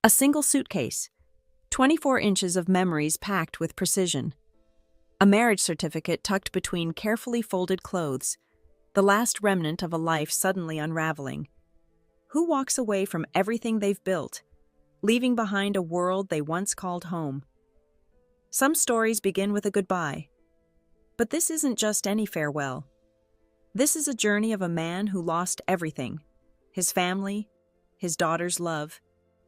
A single suitcase, 24 inches of memories packed with precision. A marriage certificate tucked between carefully folded clothes, the last remnant of a life suddenly unraveling. Who walks away from everything they've built, leaving behind a world they once called home? Some stories begin with a goodbye. But this isn't just any farewell. This is a journey of a man who lost everything: his family, his daughter's love,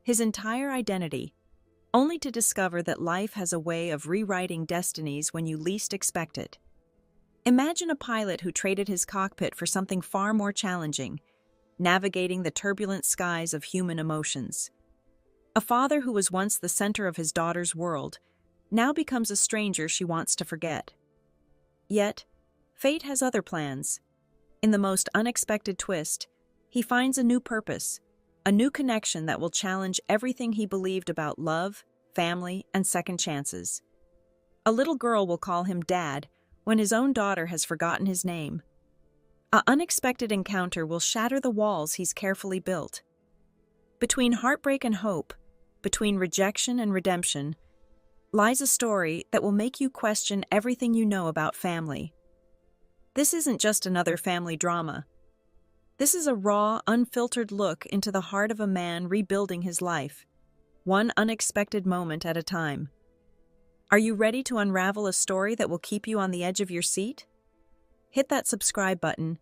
his entire identity, only to discover that life has a way of rewriting destinies when you least expect it. Imagine a pilot who traded his cockpit for something far more challenging, navigating the turbulent skies of human emotions. A father who was once the center of his daughter's world now becomes a stranger she wants to forget. Yet, fate has other plans. In the most unexpected twist, he finds a new purpose, a new connection that will challenge everything he believed about love, family, and second chances. A little girl will call him Dad when his own daughter has forgotten his name. An unexpected encounter will shatter the walls he's carefully built. Between heartbreak and hope, between rejection and redemption, lies a story that will make you question everything you know about family. This isn't just another family drama. This is a raw, unfiltered look into the heart of a man rebuilding his life, one unexpected moment at a time. Are you ready to unravel a story that will keep you on the edge of your seat? Hit that subscribe button,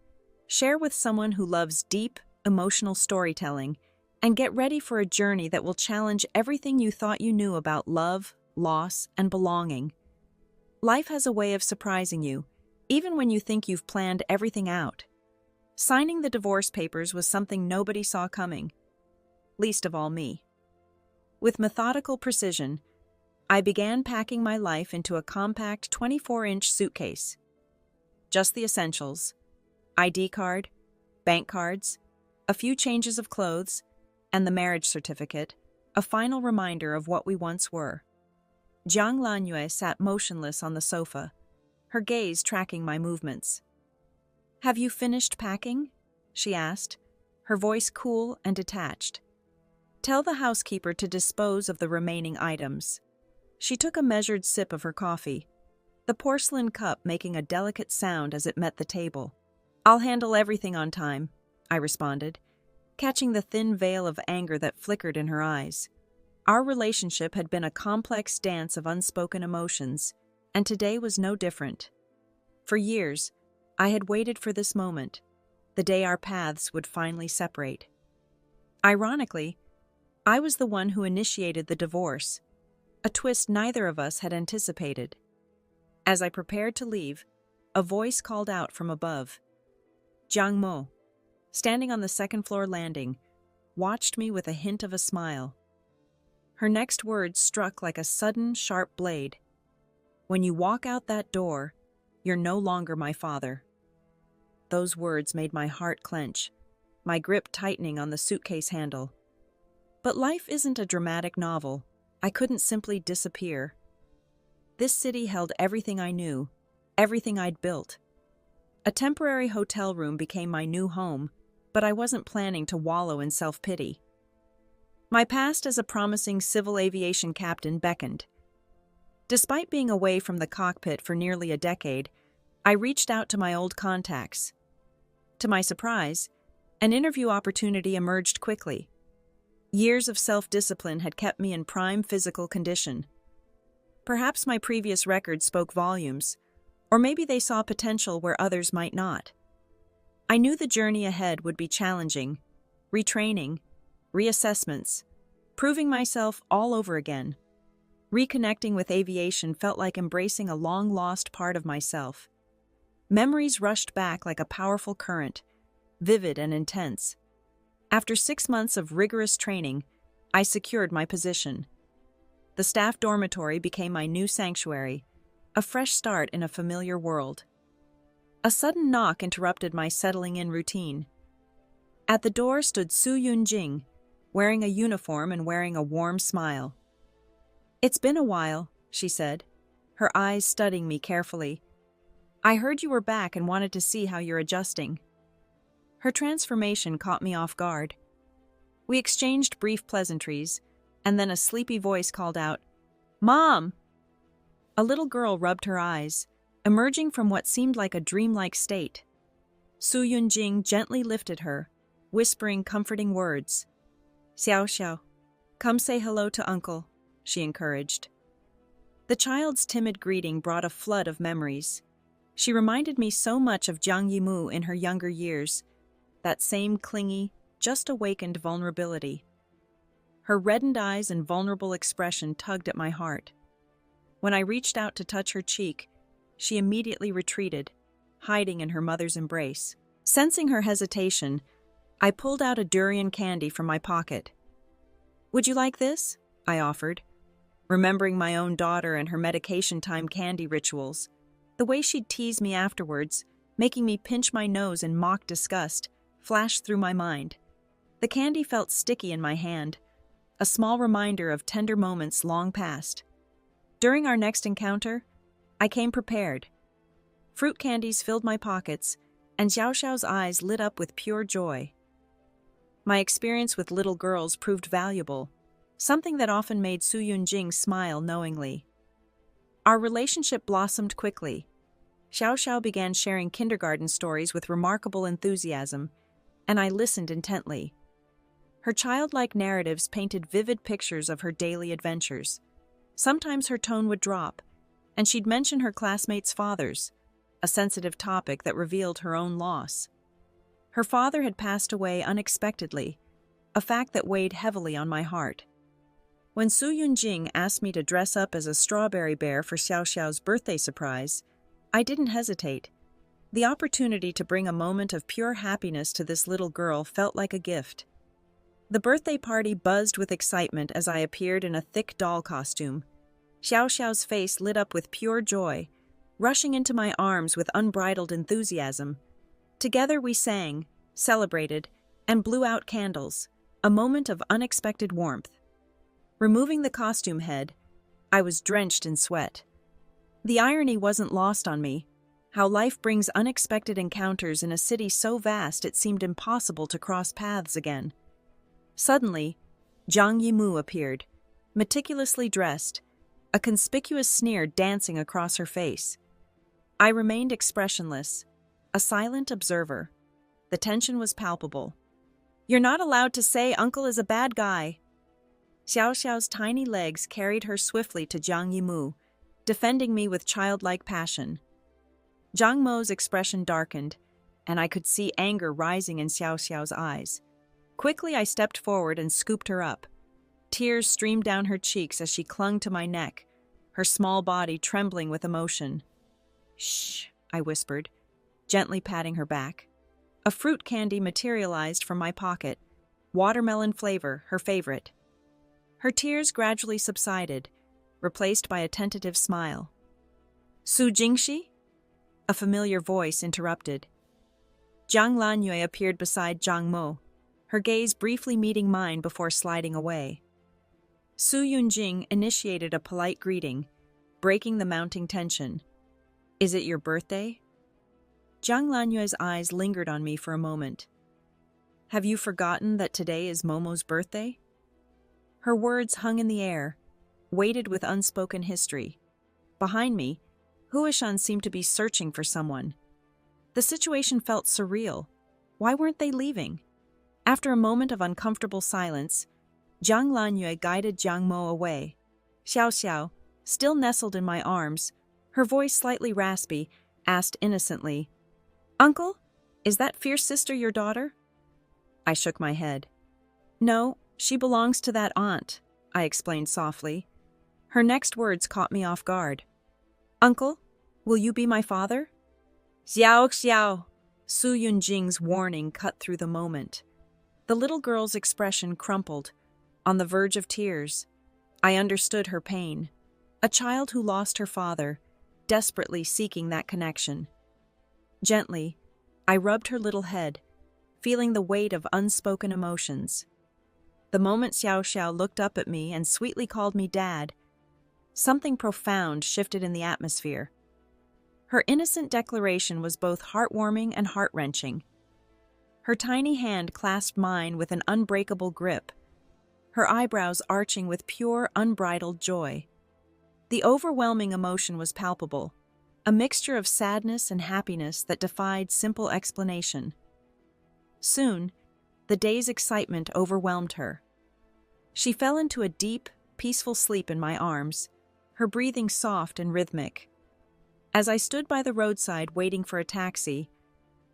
share with someone who loves deep, emotional storytelling, and get ready for a journey that will challenge everything you thought you knew about love, loss, and belonging. Life has a way of surprising you, even when you think you've planned everything out. Signing the divorce papers was something nobody saw coming, least of all me. With methodical precision, I began packing my life into a compact 24-inch suitcase. Just the essentials: ID card, bank cards, a few changes of clothes, and the marriage certificate, a final reminder of what we once were. Jiang Lanyue sat motionless on the sofa, her gaze tracking my movements. "Have you finished packing?" she asked, her voice cool and detached. "Tell the housekeeper to dispose of the remaining items." She took a measured sip of her coffee, the porcelain cup making a delicate sound as it met the table. "I'll handle everything on time," I responded, catching the thin veil of anger that flickered in her eyes. Our relationship had been a complex dance of unspoken emotions, and today was no different. For years, I had waited for this moment, the day our paths would finally separate. Ironically, I was the one who initiated the divorce, a twist neither of us had anticipated. As I prepared to leave, a voice called out from above. Jiang Mo, standing on the second-floor landing, watched me with a hint of a smile. Her next words struck like a sudden, sharp blade. "When you walk out that door, you're no longer my father." Those words made my heart clench, my grip tightening on the suitcase handle. But life isn't a dramatic novel. I couldn't simply disappear. This city held everything I knew, everything I'd built. A temporary hotel room became my new home, but I wasn't planning to wallow in self-pity. My past as a promising civil aviation captain beckoned. Despite being away from the cockpit for nearly a decade, I reached out to my old contacts. To my surprise, an interview opportunity emerged quickly. Years of self-discipline had kept me in prime physical condition. Perhaps my previous record spoke volumes, or maybe they saw potential where others might not. I knew the journey ahead would be challenging: retraining, reassessments, proving myself all over again. Reconnecting with aviation felt like embracing a long-lost part of myself. Memories rushed back like a powerful current, vivid and intense. After 6 months of rigorous training, I secured my position. The staff dormitory became my new sanctuary, a fresh start in a familiar world. A sudden knock interrupted my settling-in routine. At the door stood Su Yunjing, wearing a uniform and wearing a warm smile. "It's been a while," she said, her eyes studying me carefully. "I heard you were back and wanted to see how you're adjusting." Her transformation caught me off guard. We exchanged brief pleasantries, and then a sleepy voice called out, "Mom!" A little girl rubbed her eyes, emerging from what seemed like a dreamlike state. Su Yunjing gently lifted her, whispering comforting words. "Xiao Xiao, come say hello to Uncle," she encouraged. The child's timid greeting brought a flood of memories. She reminded me so much of Jiang Yimu in her younger years, that same clingy, just-awakened vulnerability. Her reddened eyes and vulnerable expression tugged at my heart. When I reached out to touch her cheek, she immediately retreated, hiding in her mother's embrace. Sensing her hesitation, I pulled out a durian candy from my pocket. "Would you like this?" I offered, remembering my own daughter and her medication time candy rituals. The way she'd tease me afterwards, making me pinch my nose in mock disgust, flashed through my mind. The candy felt sticky in my hand, a small reminder of tender moments long past. During our next encounter, I came prepared. Fruit candies filled my pockets, and Xiao Xiao's eyes lit up with pure joy. My experience with little girls proved valuable, something that often made Su Yunjing smile knowingly. Our relationship blossomed quickly. Xiao Xiao began sharing kindergarten stories with remarkable enthusiasm, and I listened intently. Her childlike narratives painted vivid pictures of her daily adventures. Sometimes her tone would drop, and she'd mention her classmates' fathers, a sensitive topic that revealed her own loss. Her father had passed away unexpectedly, a fact that weighed heavily on my heart. When Su Yunjing asked me to dress up as a strawberry bear for Xiao Xiao's birthday surprise, I didn't hesitate. The opportunity to bring a moment of pure happiness to this little girl felt like a gift. The birthday party buzzed with excitement as I appeared in a thick doll costume. Xiao Xiao's face lit up with pure joy, rushing into my arms with unbridled enthusiasm. Together we sang, celebrated, and blew out candles, a moment of unexpected warmth. Removing the costume head, I was drenched in sweat. The irony wasn't lost on me, how life brings unexpected encounters in a city so vast it seemed impossible to cross paths again. Suddenly, Jiang Yimu appeared, meticulously dressed, a conspicuous sneer dancing across her face. I remained expressionless, a silent observer. The tension was palpable. "You're not allowed to say Uncle is a bad guy." Xiao Xiao's tiny legs carried her swiftly to Jiang Yimu, defending me with childlike passion. Jiang Mo's expression darkened, and I could see anger rising in Xiao Xiao's eyes. Quickly, I stepped forward and scooped her up. Tears streamed down her cheeks as she clung to my neck, her small body trembling with emotion. "Shh," I whispered, gently patting her back. A fruit candy materialized from my pocket, watermelon flavor, her favorite. Her tears gradually subsided, replaced by a tentative smile. "Su Jingxi?" A familiar voice interrupted. Jiang Lanyue appeared beside Jiang Mo, her gaze briefly meeting mine before sliding away. Su Yunjing initiated a polite greeting, breaking the mounting tension. "Is it your birthday?" Jiang Lanyue's eyes lingered on me for a moment. "Have you forgotten that today is Momo's birthday?" Her words hung in the air, weighted with unspoken history. Behind me, Huishan seemed to be searching for someone. The situation felt surreal. Why weren't they leaving? After a moment of uncomfortable silence, Jiang Lanyue guided Jiang Mo away. Xiao Xiao, still nestled in my arms, her voice slightly raspy, asked innocently, "Uncle, is that fierce sister your daughter?" I shook my head. "No, she belongs to that aunt," I explained softly. Her next words caught me off guard. "Uncle, will you be my father?" "Xiao Xiao!" Su Yunjing's warning cut through the moment. The little girl's expression crumpled, on the verge of tears. I understood her pain. A child who lost her father, desperately seeking that connection. Gently, I rubbed her little head, feeling the weight of unspoken emotions. The moment Xiao Xiao looked up at me and sweetly called me Dad, something profound shifted in the atmosphere. Her innocent declaration was both heartwarming and heart-wrenching. Her tiny hand clasped mine with an unbreakable grip. her eyebrows arching with pure, unbridled joy. The overwhelming emotion was palpable, a mixture of sadness and happiness that defied simple explanation. Soon, the day's excitement overwhelmed her. She fell into a deep, peaceful sleep in my arms, her breathing soft and rhythmic. As I stood by the roadside waiting for a taxi,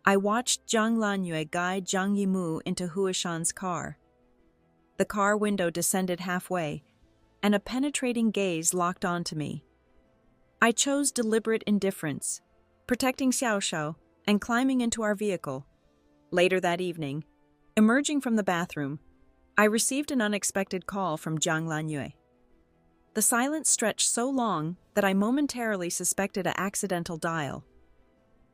I watched Jiang Lanyue guide Jiang Yimu into Huashan's car. The car window descended halfway, and a penetrating gaze locked onto me. I chose deliberate indifference, protecting Xiaoxiao and climbing into our vehicle. Later that evening, emerging from the bathroom, I received an unexpected call from Jiang Lanyue. The silence stretched so long that I momentarily suspected an accidental dial.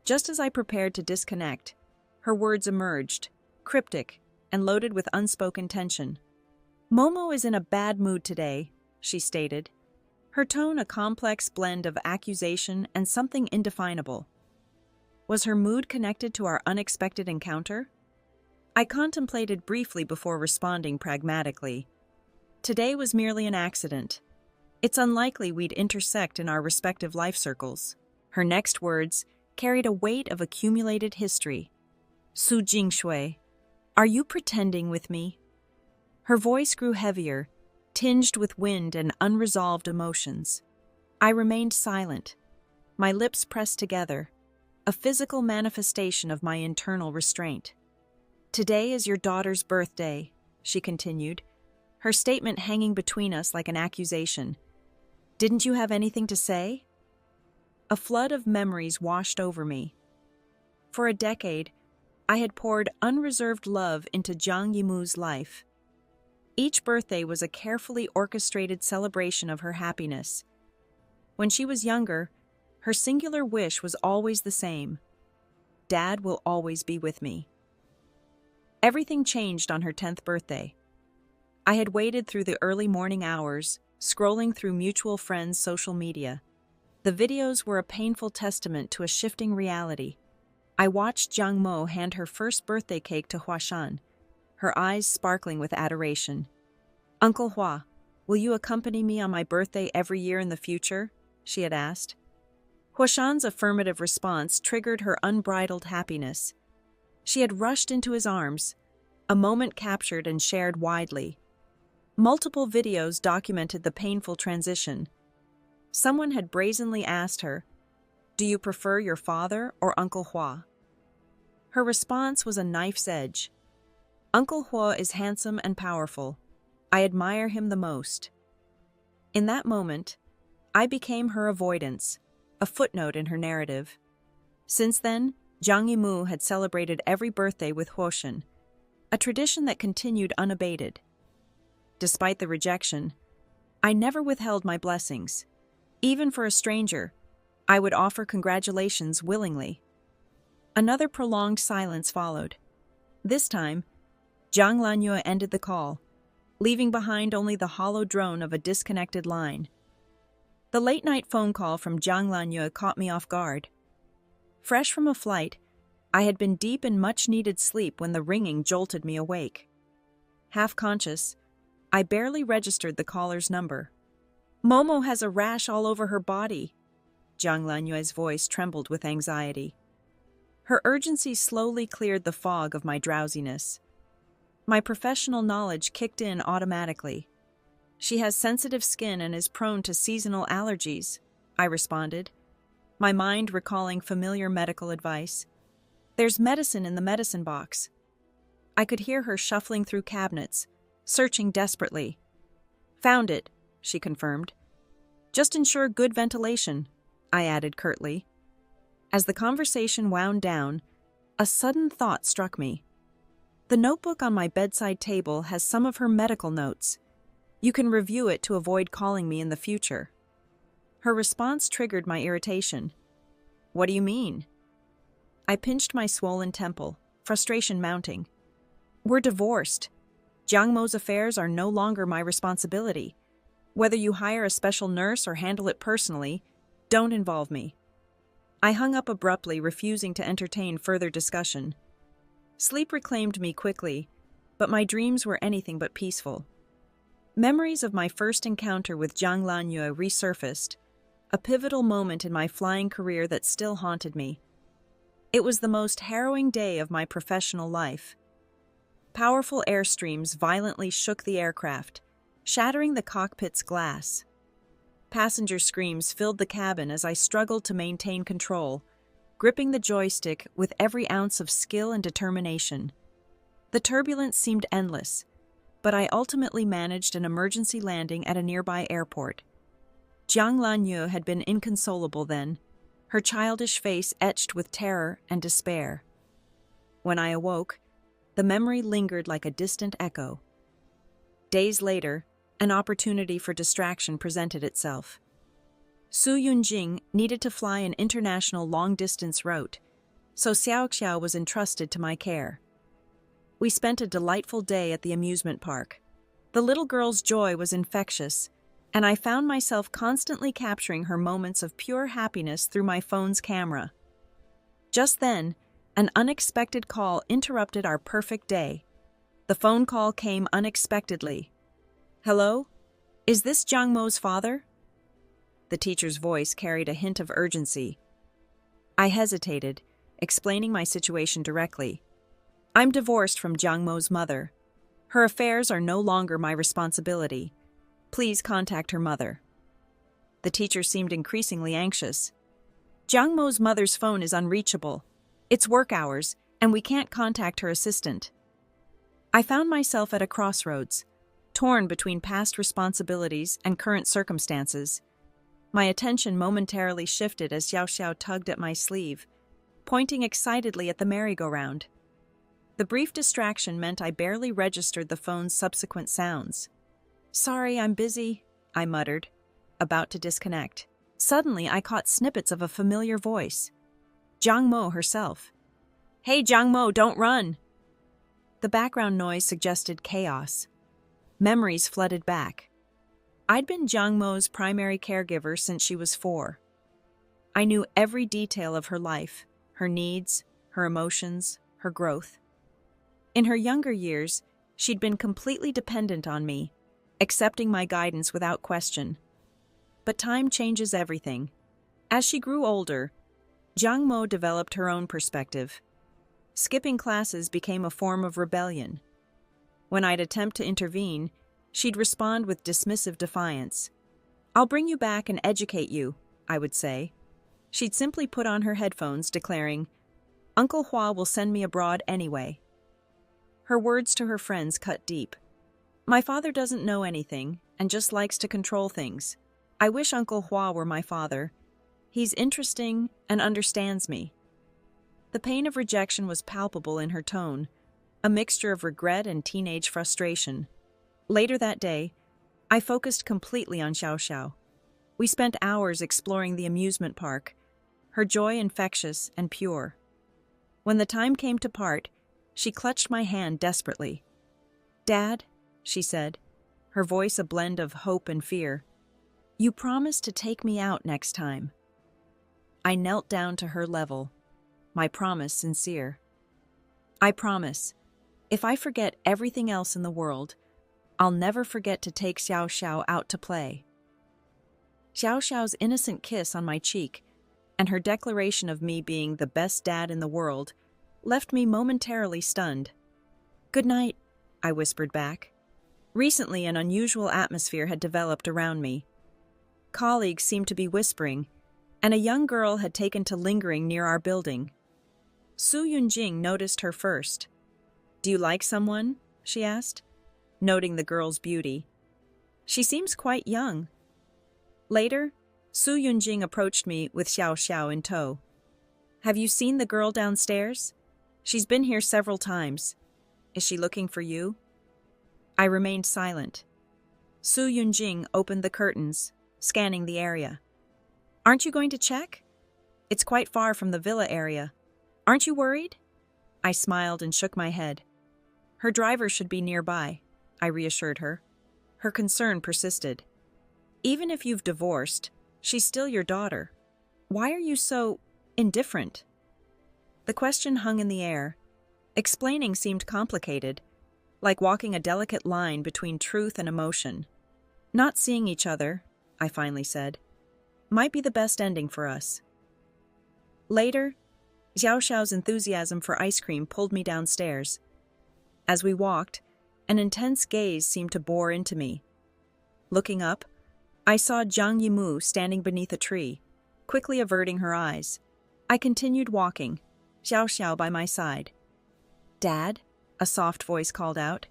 Just as I prepared to disconnect, her words emerged, cryptic and loaded with unspoken tension. "Momo is in a bad mood today," she stated, her tone a complex blend of accusation and something indefinable. Was her mood connected to our unexpected encounter? I contemplated briefly before responding pragmatically. Today was merely an accident. It's unlikely we'd intersect in our respective life circles. Her next words carried a weight of accumulated history. "Su Jingshui, are you pretending with me?" Her voice grew heavier, tinged with wind and unresolved emotions. I remained silent, my lips pressed together, a physical manifestation of my internal restraint. "Today is your daughter's birthday," she continued, her statement hanging between us like an accusation. "Didn't you have anything to say?" A flood of memories washed over me. For a decade, I had poured unreserved love into Jiang Yimu's life. Each birthday was a carefully orchestrated celebration of her happiness. When she was younger, her singular wish was always the same: "Dad will always be with me." Everything changed on her 10th birthday. I had waited through the early morning hours, scrolling through mutual friends' social media. The videos were a painful testament to a shifting reality. I watched Jiang Mo hand her first birthday cake to Huashan, her eyes sparkling with adoration. "Uncle Hua, will you accompany me on my birthday every year in the future?" she had asked. Huashan's affirmative response triggered her unbridled happiness. She had rushed into his arms, a moment captured and shared widely. Multiple videos documented the painful transition. Someone had brazenly asked her, "Do you prefer your father or Uncle Hua?" Her response was a knife's edge. "Uncle Hua is handsome and powerful. I admire him the most." In that moment, I became her avoidance, a footnote in her narrative. Since then, Jiang Yimu had celebrated every birthday with Huoshan, a tradition that continued unabated. Despite the rejection, I never withheld my blessings. Even for a stranger, I would offer congratulations willingly. Another prolonged silence followed. This time, Jiang Lanyue ended the call, leaving behind only the hollow drone of a disconnected line. The late-night phone call from Jiang Lanyue caught me off guard. Fresh from a flight, I had been deep in much-needed sleep when the ringing jolted me awake. Half-conscious, I barely registered the caller's number. "Momo has a rash all over her body." Jiang Lanyue's voice trembled with anxiety. Her urgency slowly cleared the fog of my drowsiness. My professional knowledge kicked in automatically. "She has sensitive skin and is prone to seasonal allergies," I responded, my mind recalling familiar medical advice. "There's medicine in the medicine box." I could hear her shuffling through cabinets, searching desperately. "Found it," she confirmed. "Just ensure good ventilation," I added curtly. As the conversation wound down, a sudden thought struck me. The notebook on my bedside table has some of her medical notes. You can review it to avoid calling me in the future. Her response triggered my irritation. "What do you mean?" I pinched my swollen temple, frustration mounting. "We're divorced. Jiang Mo's affairs are no longer my responsibility. Whether you hire a special nurse or handle it personally, don't involve me." I hung up abruptly, refusing to entertain further discussion. Sleep reclaimed me quickly, but my dreams were anything but peaceful. Memories of my first encounter with Zhang Lanyue resurfaced, a pivotal moment in my flying career that still haunted me. It was the most harrowing day of my professional life. Powerful airstreams violently shook the aircraft, shattering the cockpit's glass. Passenger screams filled the cabin as I struggled to maintain control, gripping the joystick with every ounce of skill and determination. The turbulence seemed endless, but I ultimately managed an emergency landing at a nearby airport. Zhang Lanyue had been inconsolable then, her childish face etched with terror and despair. When I awoke, the memory lingered like a distant echo. Days later, an opportunity for distraction presented itself. Su Yunjing needed to fly an international long-distance route, so Xiaoxiao was entrusted to my care. We spent a delightful day at the amusement park. The little girl's joy was infectious, and I found myself constantly capturing her moments of pure happiness through my phone's camera. Just then, an unexpected call interrupted our perfect day. The phone call came unexpectedly. "Hello? Is this Zhang Mo's father?" The teacher's voice carried a hint of urgency. I hesitated, explaining my situation directly. "I'm divorced from Zhang Mo's mother. Her affairs are no longer my responsibility. Please contact her mother." The teacher seemed increasingly anxious. "Zhang Mo's mother's phone is unreachable. It's work hours, and we can't contact her assistant." I found myself at a crossroads, torn between past responsibilities and current circumstances. My attention momentarily shifted as Xiaoxiao tugged at my sleeve, pointing excitedly at the merry-go-round. The brief distraction meant I barely registered the phone's subsequent sounds. "Sorry, I'm busy," I muttered, about to disconnect. Suddenly, I caught snippets of a familiar voice. Zhang Mo herself. "Hey, Zhang Mo, don't run!" The background noise suggested chaos. Memories flooded back. I'd been Zhang Mo's primary caregiver since she was 4. I knew every detail of her life, her needs, her emotions, her growth. In her younger years, she'd been completely dependent on me, accepting my guidance without question. But time changes everything. As she grew older, Zhang Mo developed her own perspective. Skipping classes became a form of rebellion. When I'd attempt to intervene, she'd respond with dismissive defiance. "I'll bring you back and educate you," I would say. She'd simply put on her headphones, declaring, "Uncle Hua will send me abroad anyway." Her words to her friends cut deep. "My father doesn't know anything and just likes to control things. I wish Uncle Hua were my father. He's interesting and understands me." The pain of rejection was palpable in her tone, a mixture of regret and teenage frustration. Later that day, I focused completely on Xiaoxiao. We spent hours exploring the amusement park, her joy infectious and pure. When the time came to part, she clutched my hand desperately. "Dad," she said, her voice a blend of hope and fear, "you promised to take me out next time." I knelt down to her level, my promise sincere. "I promise, if I forget everything else in the world, I'll never forget to take Xiaoxiao out to play." Xiaoxiao's innocent kiss on my cheek and her declaration of me being the best dad in the world left me momentarily stunned. "Good night," I whispered back. Recently, an unusual atmosphere had developed around me. Colleagues seemed to be whispering, and a young girl had taken to lingering near our building. Su Yunjing noticed her first. "Do you like someone?" she asked, noting the girl's beauty. "She seems quite young." Later, Su Yunjing approached me with Xiaoxiao in tow. "Have you seen the girl downstairs? She's been here several times. Is she looking for you?" I remained silent. Su Yunjing opened the curtains, scanning the area. "Aren't you going to check? It's quite far from the villa area. Aren't you worried?" I smiled and shook my head. "Her driver should be nearby," I reassured her. Her concern persisted. "Even if you've divorced, she's still your daughter. Why are you so indifferent?" The question hung in the air. Explaining seemed complicated, like walking a delicate line between truth and emotion. Not seeing each other, I finally said, might be the best ending for us. Later, Xiao Xiao's enthusiasm for ice cream pulled me downstairs. As we walked, an intense gaze seemed to bore into me. Looking up, I saw Jiang Yimu standing beneath a tree, quickly averting her eyes. I continued walking, Xiao Xiao by my side. "Dad?" a soft voice called out.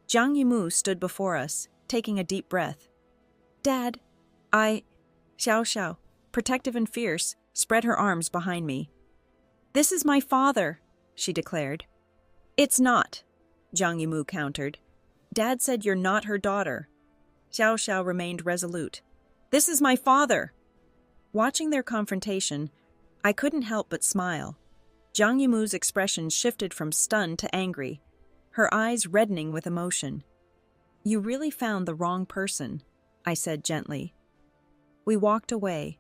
Jiang Yimu stood before us, taking a deep breath. "Dad, Xiao Xiao, protective and fierce, spread her arms behind me. "This is my father," she declared. "It's not," Jiang Yimu countered. "Dad said you're not her daughter." Xiao Xiao remained resolute. "This is my father." Watching their confrontation, I couldn't help but smile. Jiang Yimu's expression shifted from stunned to angry, her eyes reddening with emotion. "You really found the wrong person," I said gently. We walked away,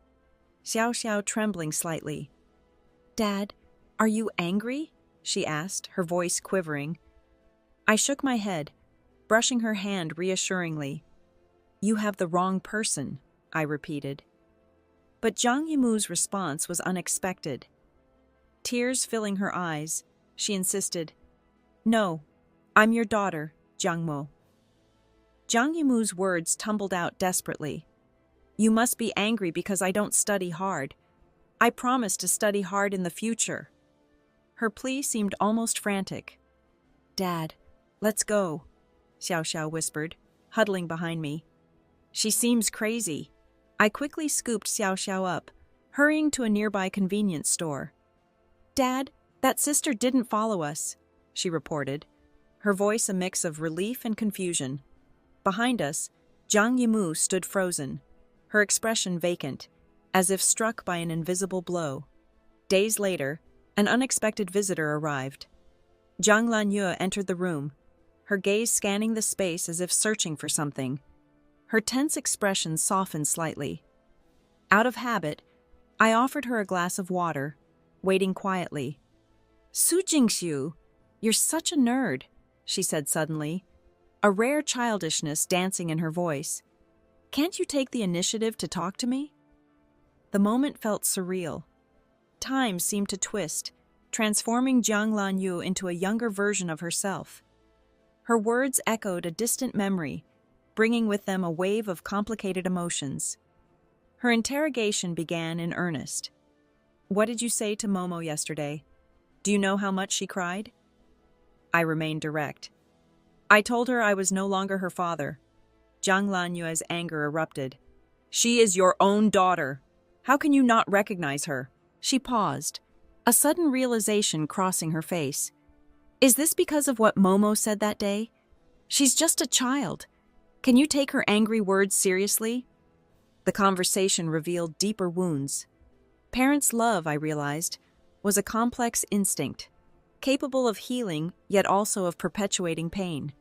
Xiao Xiao trembling slightly. "Dad, are you angry?" she asked, her voice quivering. I shook my head, brushing her hand reassuringly. "You have the wrong person," I repeated. But Jiang Yimu's response was unexpected. Tears filling her eyes, she insisted, "No, I'm your daughter, Jiang Mo." Jiang Yimu's words tumbled out desperately. "You must be angry because I don't study hard. I promise to study hard in the future." Her plea seemed almost frantic. "Dad, let's go," Xiao Xiao whispered, huddling behind me. "She seems crazy." I quickly scooped Xiao Xiao up, hurrying to a nearby convenience store. "Dad, that sister didn't follow us," she reported, her voice a mix of relief and confusion. Behind us, Jiang Yimu stood frozen, her expression vacant, as if struck by an invisible blow. Days later, an unexpected visitor arrived. Zhang Lanyue entered the room, her gaze scanning the space as if searching for something. Her tense expression softened slightly. Out of habit, I offered her a glass of water, waiting quietly. "Su Jingxiu, you're such a nerd," she said suddenly, a rare childishness dancing in her voice. "Can't you take the initiative to talk to me?" The moment felt surreal. Time seemed to twist, transforming Jiang Lanyu into a younger version of herself. Her words echoed a distant memory, bringing with them a wave of complicated emotions. Her interrogation began in earnest. "What did you say to Momo yesterday? Do you know how much she cried?" I remained direct. "I told her I was no longer her father." Jiang Lanyue's anger erupted. "She is your own daughter. How can you not recognize her?" She paused, a sudden realization crossing her face. "Is this because of what Momo said that day? She's just a child. Can you take her angry words seriously?" The conversation revealed deeper wounds. Parents' love, I realized, was a complex instinct, capable of healing yet also of perpetuating pain.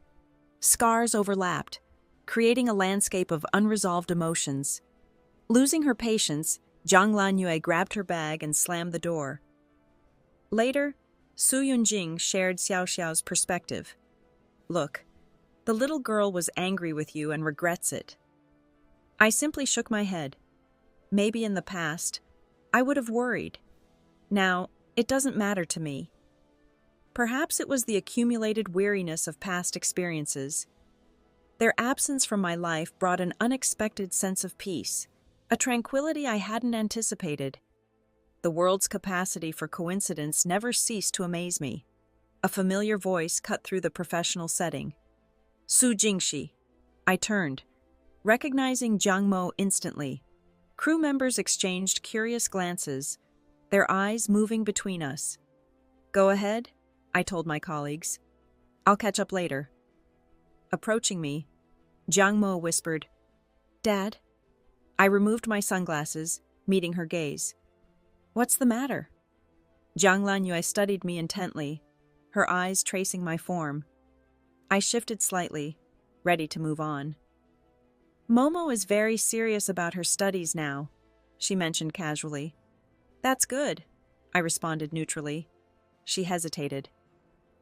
Scars overlapped, creating a landscape of unresolved emotions. Losing her patience, Jiang Lanyue grabbed her bag and slammed the door. Later, Su Yunjing shared Xiao Xiao's perspective. "Look, the little girl was angry with you and regrets it." I simply shook my head. Maybe in the past, I would have worried. Now, it doesn't matter to me. Perhaps it was the accumulated weariness of past experiences. Their absence from my life brought an unexpected sense of peace, a tranquility I hadn't anticipated. The world's capacity for coincidence never ceased to amaze me. A familiar voice cut through the professional setting. "Su Jingxi." I turned, recognizing Jiang Mo instantly. Crew members exchanged curious glances, their eyes moving between us. "Go ahead," I told my colleagues. "I'll catch up later." Approaching me, Jiang Mo whispered, "Dad." I removed my sunglasses, meeting her gaze. "What's the matter?" Jiang Lanyue studied me intently, her eyes tracing my form. I shifted slightly, ready to move on. "Momo is very serious about her studies now," she mentioned casually. "That's good," I responded neutrally. She hesitated.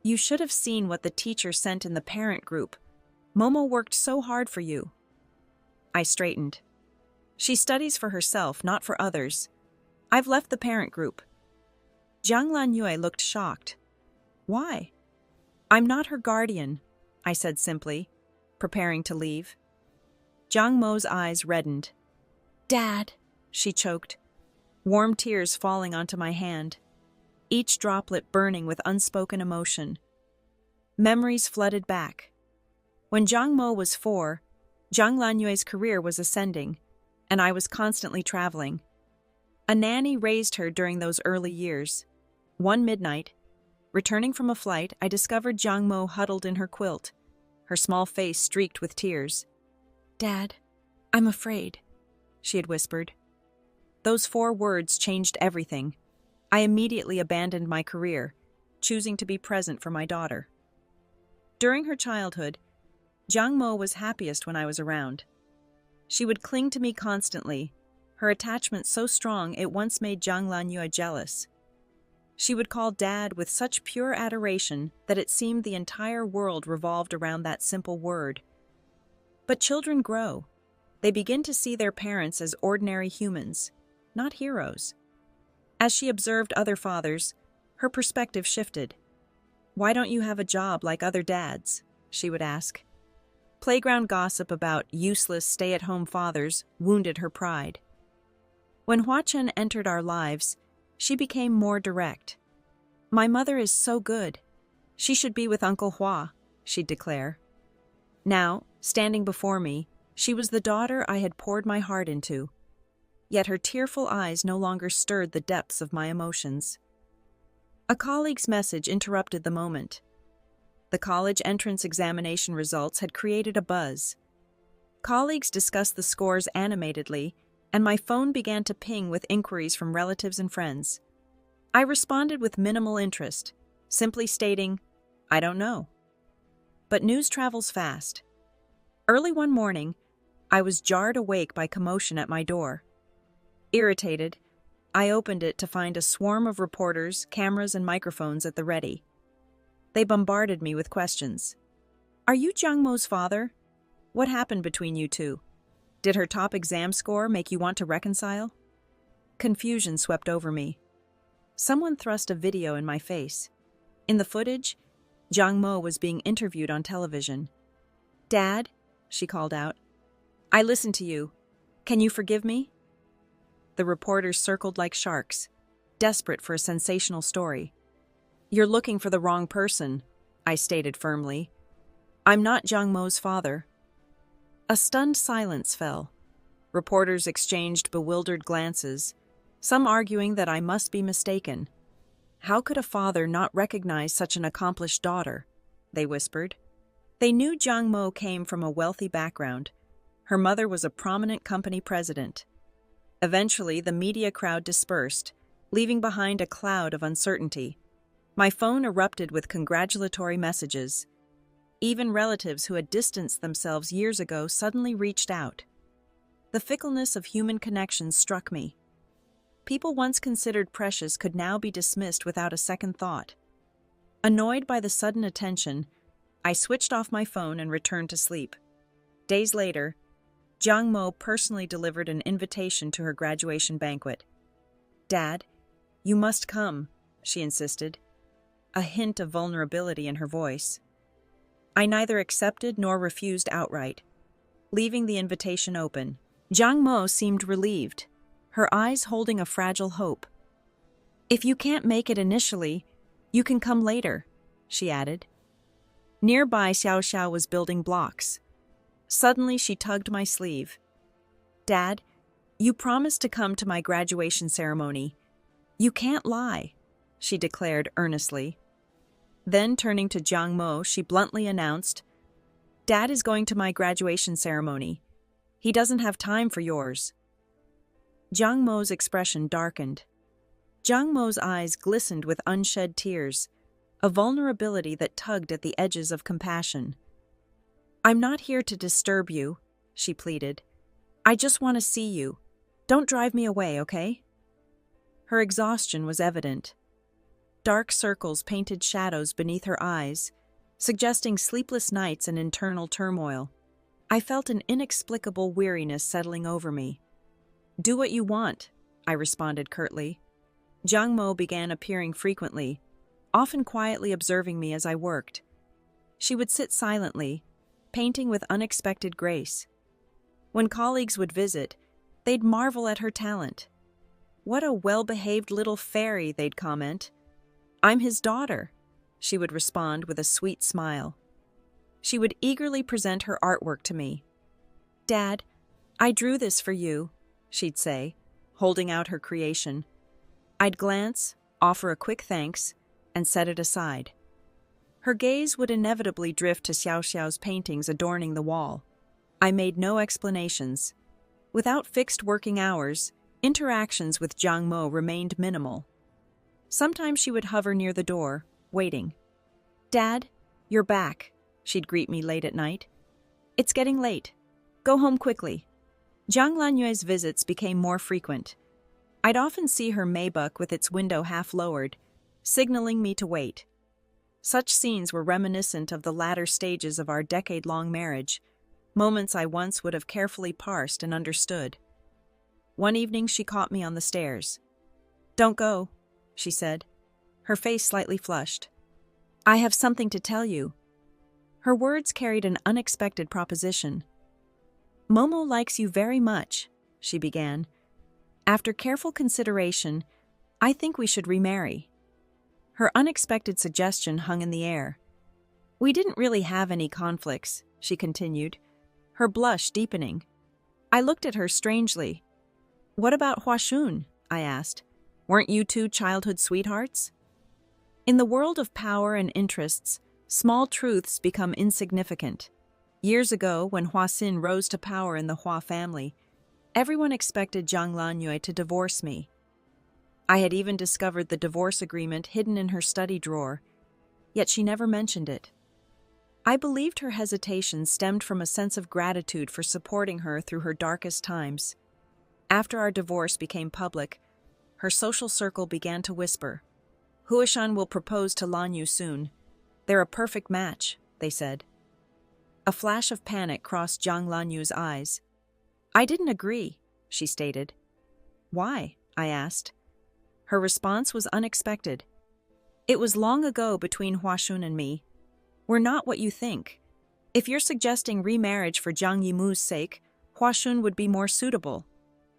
You should have seen what the teacher sent in the parent group. Momo worked so hard for you. I straightened. She studies for herself, not for others. I've left the parent group. Jiang Lanyue looked shocked. Why? I'm not her guardian, I said simply, preparing to leave. Jiang Mo's eyes reddened. Dad, she choked, warm tears falling onto my hand, each droplet burning with unspoken emotion. Memories flooded back. When Jiang Mo was 4, Jiang Lanyue's career was ascending, and I was constantly traveling. A nanny raised her during those early years. One midnight, returning from a flight, I discovered Jiang Mo huddled in her quilt, her small face streaked with tears. Dad, I'm afraid, she had whispered. Those 4 words changed everything. I immediately abandoned my career, choosing to be present for my daughter. During her childhood, Jiang Mo was happiest when I was around. She would cling to me constantly, her attachment so strong it once made Jiang Lanyue jealous. She would call Dad with such pure adoration that it seemed the entire world revolved around that simple word. But children grow. They begin to see their parents as ordinary humans, not heroes. As she observed other fathers, her perspective shifted. Why don't you have a job like other dads? She would ask. Playground gossip about useless stay-at-home fathers wounded her pride. When Hua Chen entered our lives, she became more direct. My mother is so good. She should be with Uncle Hua, she'd declare. Now, standing before me, she was the daughter I had poured my heart into. Yet her tearful eyes no longer stirred the depths of my emotions. A colleague's message interrupted the moment. The college entrance examination results had created a buzz. Colleagues discussed the scores animatedly, and my phone began to ping with inquiries from relatives and friends. I responded with minimal interest, simply stating, I don't know. But news travels fast. Early one morning, I was jarred awake by commotion at my door. Irritated, I opened it to find a swarm of reporters, cameras, and microphones at the ready. They bombarded me with questions. Are you Jiang Mo's father? What happened between you two? Did her top exam score make you want to reconcile? Confusion swept over me. Someone thrust a video in my face. In the footage, Jiang Mo was being interviewed on television. Dad, she called out, I listened to you. Can you forgive me? The reporters circled like sharks, desperate for a sensational story. You're looking for the wrong person, I stated firmly. I'm not Jiang Mo's father. A stunned silence fell. Reporters exchanged bewildered glances, some arguing that I must be mistaken. How could a father not recognize such an accomplished daughter? They whispered. They knew Jiang Mo came from a wealthy background. Her mother was a prominent company president. Eventually, the media crowd dispersed, leaving behind a cloud of uncertainty. My phone erupted with congratulatory messages. Even relatives who had distanced themselves years ago suddenly reached out. The fickleness of human connections struck me. People once considered precious could now be dismissed without a second thought. Annoyed by the sudden attention, I switched off my phone and returned to sleep. Days later, Jiang Mo personally delivered an invitation to her graduation banquet. Dad, you must come, she insisted, a hint of vulnerability in her voice. I neither accepted nor refused outright, leaving the invitation open. Jiang Mo seemed relieved, her eyes holding a fragile hope. If you can't make it initially, you can come later, she added. Nearby, Xiao Xiao was building blocks. Suddenly, she tugged my sleeve. Dad, you promised to come to my graduation ceremony. You can't lie, she declared earnestly. Then, turning to Jiang Mo, she bluntly announced, Dad is going to my graduation ceremony. He doesn't have time for yours. Jiang Mo's expression darkened. Jiang Mo's eyes glistened with unshed tears, a vulnerability that tugged at the edges of compassion. I'm not here to disturb you, she pleaded. I just want to see you. Don't drive me away, okay? Her exhaustion was evident. Dark circles painted shadows beneath her eyes, suggesting sleepless nights and internal turmoil. I felt an inexplicable weariness settling over me. "Do what you want," I responded curtly. Jiang Mo began appearing frequently, often quietly observing me as I worked. She would sit silently, painting with unexpected grace. When colleagues would visit, they'd marvel at her talent. "What a well-behaved little fairy," they'd comment. "I'm his daughter," she would respond with a sweet smile. She would eagerly present her artwork to me. "Dad, I drew this for you," she'd say, holding out her creation. I'd glance, offer a quick thanks, and set it aside. Her gaze would inevitably drift to Xiao Xiao's paintings adorning the wall. I made no explanations. Without fixed working hours, interactions with Jiang Mo remained minimal. Sometimes she would hover near the door, waiting. "Dad, you're back," she'd greet me late at night. "It's getting late. Go home quickly." Jiang Lanyue's visits became more frequent. I'd often see her Maybach with its window half lowered, signaling me to wait. Such scenes were reminiscent of the latter stages of our decade-long marriage, moments I once would have carefully parsed and understood. One evening she caught me on the stairs. "Don't go," she said, her face slightly flushed. "I have something to tell you." Her words carried an unexpected proposition. "Momo likes you very much," she began. "After careful consideration, I think we should remarry." Her unexpected suggestion hung in the air. "We didn't really have any conflicts," she continued, her blush deepening. I looked at her strangely. "What about Huashun?" I asked. "Weren't you two childhood sweethearts?" In the world of power and interests, small truths become insignificant. Years ago, when Huaxin rose to power in the Hua family, everyone expected Jiang Lanyue to divorce me. I had even discovered the divorce agreement hidden in her study drawer, yet she never mentioned it. I believed her hesitation stemmed from a sense of gratitude for supporting her through her darkest times. After our divorce became public, her social circle began to whisper. "Huashan will propose to Lanyu soon. They're a perfect match," they said. A flash of panic crossed Jiang Lanyu's eyes. "I didn't agree," she stated. "Why?" I asked. Her response was unexpected. "It was long ago between Huashun and me. We're not what you think. If you're suggesting remarriage for Jiang Yimu's sake, Huashun would be more suitable.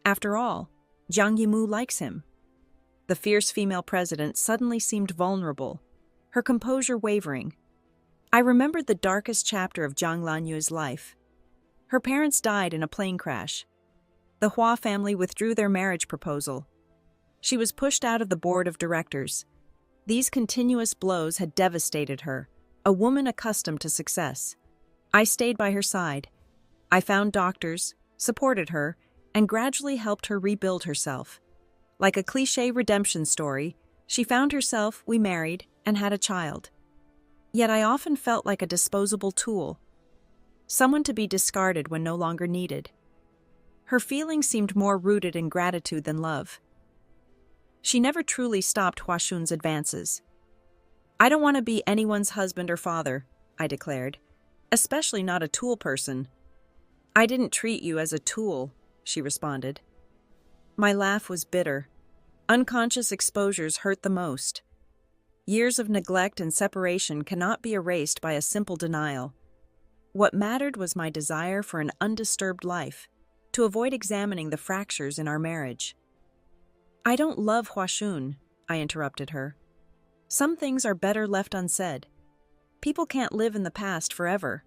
After all, Jiang Yimu likes him." The fierce female president suddenly seemed vulnerable, her composure wavering. I remembered the darkest chapter of Jiang Lanyu's life. Her parents died in a plane crash. The Hua family withdrew their marriage proposal. She was pushed out of the board of directors. These continuous blows had devastated her, a woman accustomed to success. I stayed by her side. I found doctors, supported her, and gradually helped her rebuild herself. Like a cliché redemption story, she found herself, we married, and had a child. Yet I often felt like a disposable tool, someone to be discarded when no longer needed. Her feelings seemed more rooted in gratitude than love. She never truly stopped Huashun's advances. "I don't want to be anyone's husband or father," I declared, "especially not a tool person." "I didn't treat you as a tool," she responded. My laugh was bitter. Unconscious exposures hurt the most. Years of neglect and separation cannot be erased by a simple denial. What mattered was my desire for an undisturbed life, to avoid examining the fractures in our marriage. "I don't love Huashun," I interrupted her. "Some things are better left unsaid. People can't live in the past forever.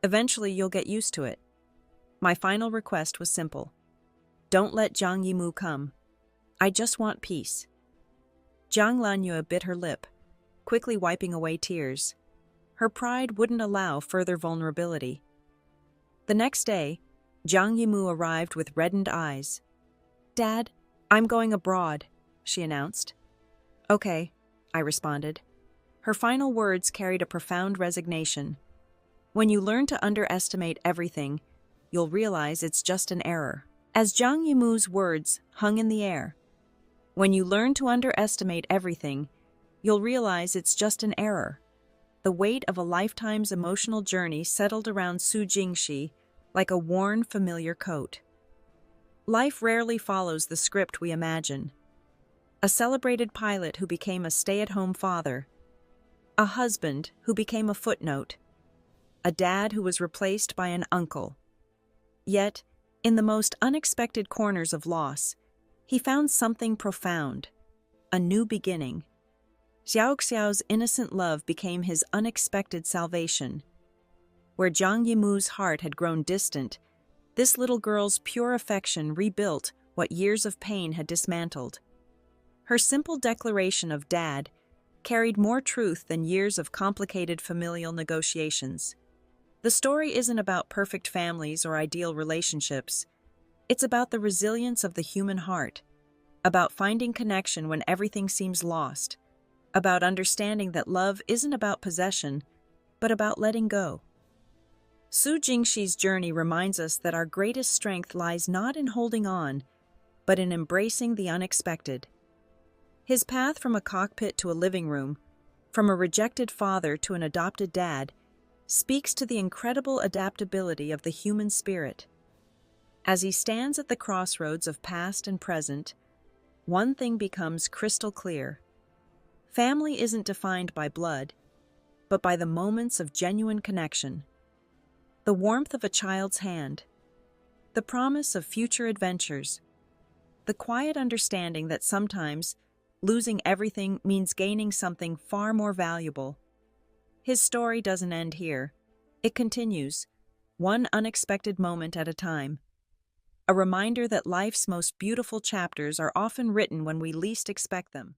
Eventually you'll get used to it." My final request was simple. "Don't let Jiang Yimu come. I just want peace." Jiang Lanyue bit her lip, quickly wiping away tears. Her pride wouldn't allow further vulnerability. The next day, Jiang Yimu arrived with reddened eyes. "Dad, I'm going abroad," she announced. "Okay," I responded. Her final words carried a profound resignation. When you learn to underestimate everything, you'll realize it's just an error. As Jiang Yimu's words hung in the air, when you learn to underestimate everything, you'll realize it's just an error. The weight of a lifetime's emotional journey settled around Su Jingxi like a worn, familiar coat. Life rarely follows the script we imagine. A celebrated pilot who became a stay-at-home father, a husband who became a footnote, a dad who was replaced by an uncle. Yet, in the most unexpected corners of loss, he found something profound, a new beginning. Xiao Xiao's innocent love became his unexpected salvation. Where Jiang Yimu's heart had grown distant, this little girl's pure affection rebuilt what years of pain had dismantled. Her simple declaration of "Dad" carried more truth than years of complicated familial negotiations. The story isn't about perfect families or ideal relationships. It's about the resilience of the human heart, about finding connection when everything seems lost, about understanding that love isn't about possession, but about letting go. Su Jingxi's journey reminds us that our greatest strength lies not in holding on, but in embracing the unexpected. His path from a cockpit to a living room, from a rejected father to an adopted dad, speaks to the incredible adaptability of the human spirit. As he stands at the crossroads of past and present, one thing becomes crystal clear. Family isn't defined by blood, but by the moments of genuine connection. The warmth of a child's hand, the promise of future adventures, the quiet understanding that sometimes losing everything means gaining something far more valuable. His story doesn't end here. It continues, one unexpected moment at a time. A reminder that life's most beautiful chapters are often written when we least expect them.